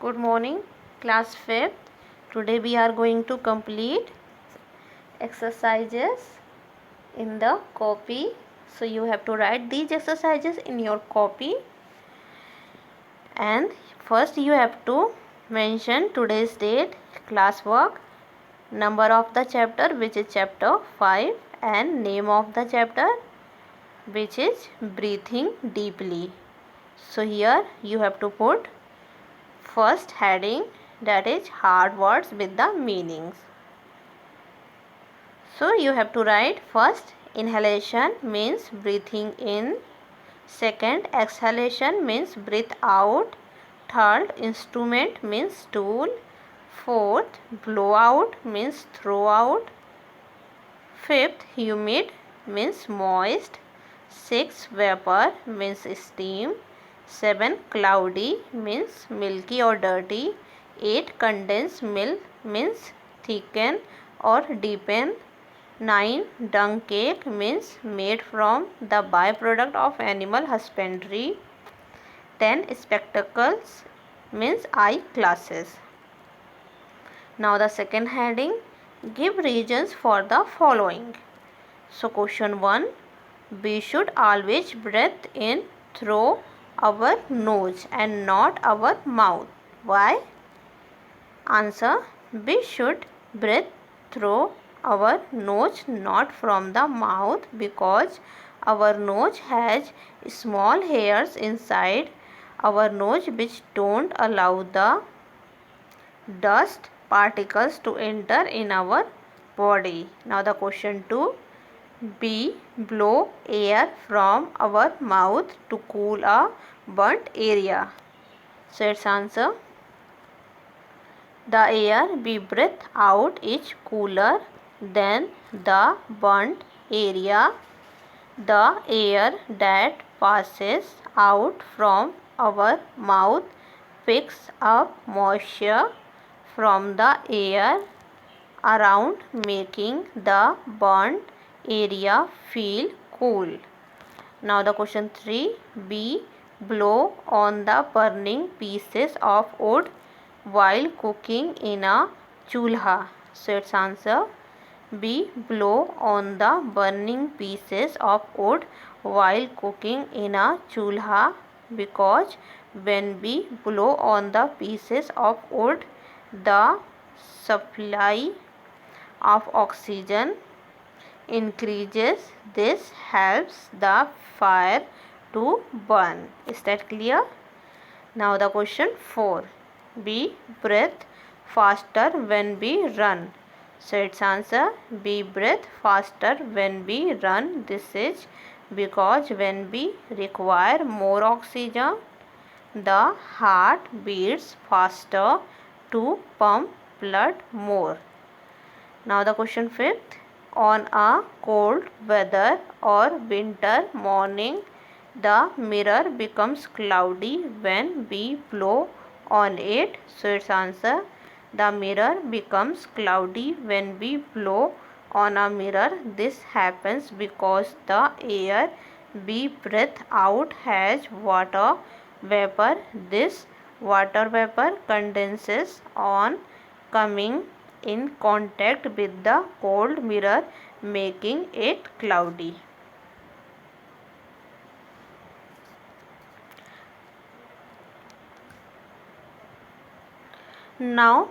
Good morning, class 5th. Today we are going to complete exercises in the copy. So you have to write these exercises in your copy. And first you have to mention today's date, class work, number of the chapter which is chapter 5, and name of the chapter which is breathing deeply. So here you have to put first heading, that is hard words with the meanings. So you have to write first inhalation means breathing in, second exhalation means breathe out, third instrument means tool, fourth blow out means throw out, fifth humid means moist, sixth vapor means steam, 7 cloudy means milky or dirty, 8 condensed milk means thicken or deepen, 9 dung cake means made from the byproduct of animal husbandry, 10 spectacles means eye glasses. Now the second heading, give reasons for the following. So question 1, we should always breathe in through our nose and not our mouth. Why? Answer, we should breathe through our nose, not from the mouth, because our nose has small hairs inside our nose which don't allow the dust particles to enter in our body. Now the question 2, we blow air from our mouth to cool a burnt area. So its answer, the air we breathe out is cooler than the burnt area. The air that passes out from our mouth picks up moisture from the air around, making the burnt area feel cool. Now the question 3, we blow on the burning pieces of wood while cooking in a chulha. So its answer, we blow on the burning pieces of wood while cooking in a chulha because when we blow on the pieces of wood, the supply of oxygen increases. This helps the fire to burn. Is that clear? Now the question 4, we breathe faster when we run. So its answer, we breathe faster when we run. This is because when we require more oxygen, the heart beats faster to pump blood more. Now the question 5th, on a cold weather or winter morning, the mirror becomes cloudy when we blow on it. So its answer, the mirror becomes cloudy when we blow on a mirror. This happens because the air we breathe out has water vapor. This water vapor condenses on coming in contact with the cold mirror, making it cloudy. Now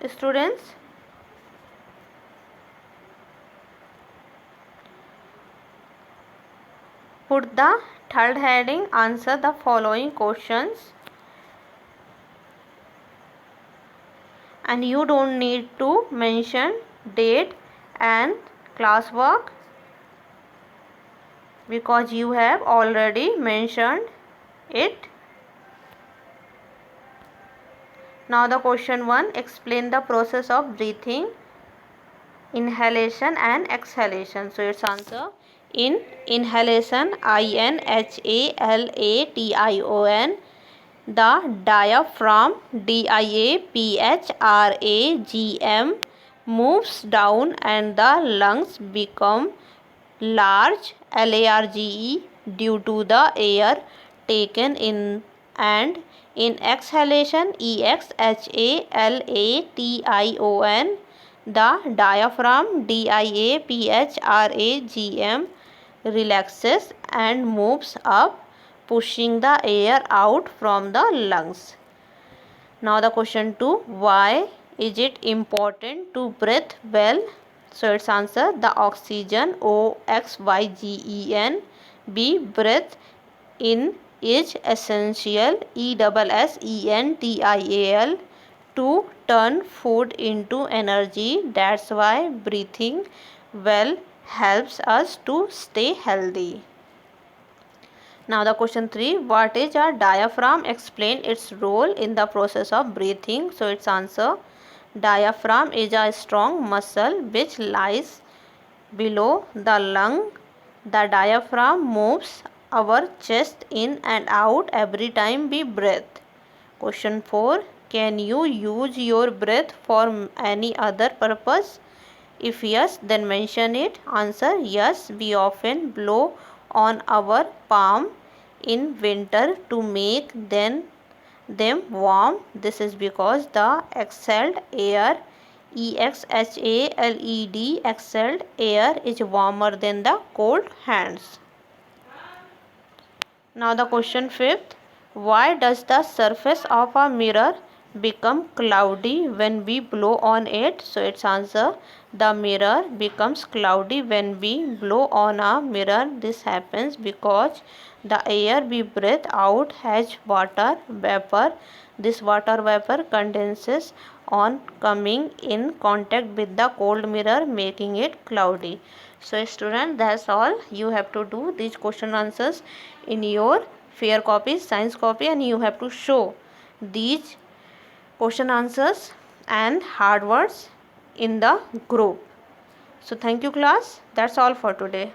students, put the third heading, answer the following questions, and you don't need to mention date and classwork because you have already mentioned it. Now the question 1, explain the process of breathing, inhalation and exhalation. So its answer, in inhalation, inhalation, the diaphragm, diaphragm, moves down and the lungs become large, large, due to the air taken in and in exhalation exhalation the diaphragm relaxes and moves up, pushing the air out from the lungs. Now the question 2, why is it important to breathe well? So its answer, the oxygen oxygen be breathed in is essential essential to turn food into energy. That's why breathing well helps us to stay healthy. Now the question 3, what is a diaphragm? Explain its role in the process of breathing. So its answer, diaphragm is a strong muscle which lies below the lung. The diaphragm moves our chest in and out every time we breathe. Question 4, can you use your breath for any other purpose? If yes, then mention it. Answer, yes, we often blow on our palm in winter to make them warm. This is because the exhaled air exhaled air is warmer than the cold hands. Now the question 5th, why does the surface of a mirror become cloudy when we blow on it? So its answer, the mirror becomes cloudy when we blow on a mirror. This happens because the air we breathe out has water vapor. This water vapor condenses on coming in contact with the cold mirror, making it cloudy. So student, that's all. You have to do these question answers in your fair copy, science copy, and you have to show these question answers and hard words in the group. So thank you class. That's all for today.